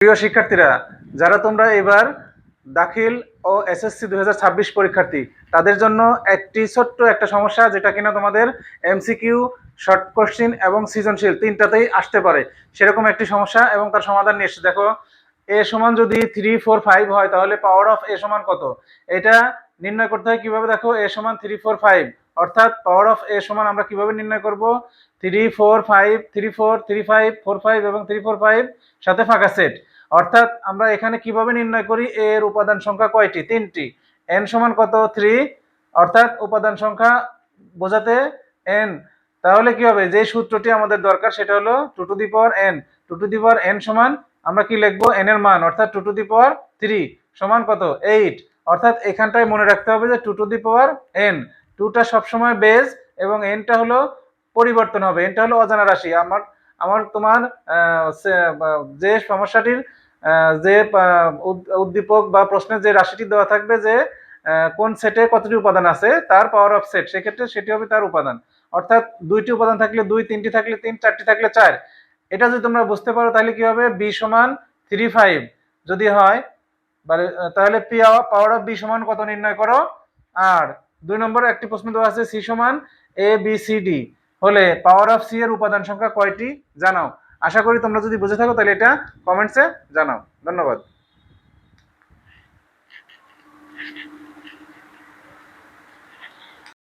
প্রিয় শিক্ষার্থীরা, যারা তোমরা এবার দাখিল ও এসএসসি 2026 পরীক্ষার্থী, তাদের জন্য একটি ছোট্ট একটা সমস্যা, যেটা কিনা তোমাদের এমসিকিউ, শর্ট কোশ্চিন এবং সৃজনশীল তিনটাতেই আসতে পারে, সেরকম একটি সমস্যা এবং তার সমাধান নিয়ে এসেছে। দেখো, এ সমান যদি 3, 4, 5 হয়, তাহলে পাওয়ার অফ এ সমান কত, এটা নির্ণয় করতে হয় কিভাবে। দেখো, এ সমান 3, 4, 5, অর্থাৎ পাওয়ার অফ এ সমান আমরা কিভাবে নির্ণয় করব, 3, 4, 5, 3, 4, 3, 5, 4, 5 এবং 3, 4, 5 সাথে ফাঁকা সেট। অর্থাৎ আমরা এখানে কিভাবে নির্ণয় করি, এর উপাদান সংখ্যা কয়টি, 3টি, n সমান কত, 3, অর্থাৎ উপাদান সংখ্যা বোঝাতে n। তাহলে কি হবে, যে সূত্রটি আমাদের দরকার সেটা হলো 2 to the power n। 2 to the power n সমান আমরা কি লিখবো, n এর মান, অর্থাৎ 2 টু দি পাওয়ার 3 সমান কত, 8। অর্থাৎ এখানটায় মনে রাখতে হবে যে 2 টু দি পাওয়ার n, 2টা সবসময় বেস এবং nটা হলো পরিবর্তন হবে, nটা হলো অজানা রাশি। আমার তোমার যে সমস্যাটির যে উদ্দীপক বা প্রশ্নের যে রাশিটি দেওয়া থাকবে, যে কোন সেটে কতটি উপাদান আছে, তার পাওয়ার অফ সেট, সেক্ষেত্রে সেটি হবে তার উপাদান। অর্থাৎ 2টি উপাদান থাকলে 2, 3টি থাকলে 3, 4টি থাকলে 4। এটা যদি তোমরা বুঝতে পারো, তাহলে কি হবে, বি সমান 3, 5 যদি হয়, তাহলে পাওয়ার অফ বি সমান কত নির্ণয় করো। আর 2 নম্বরে একটি প্রশ্ন দেওয়া আছে, সি সমান এ বি সি ডি হলে পাওয়ার অফ সি এর উপাদান সংখ্যা কয়টি জানাও। আশা করি তোমরা যদি বুঝে থাকো, তাহলে এটা কমেন্টসে জানাও। ধন্যবাদ।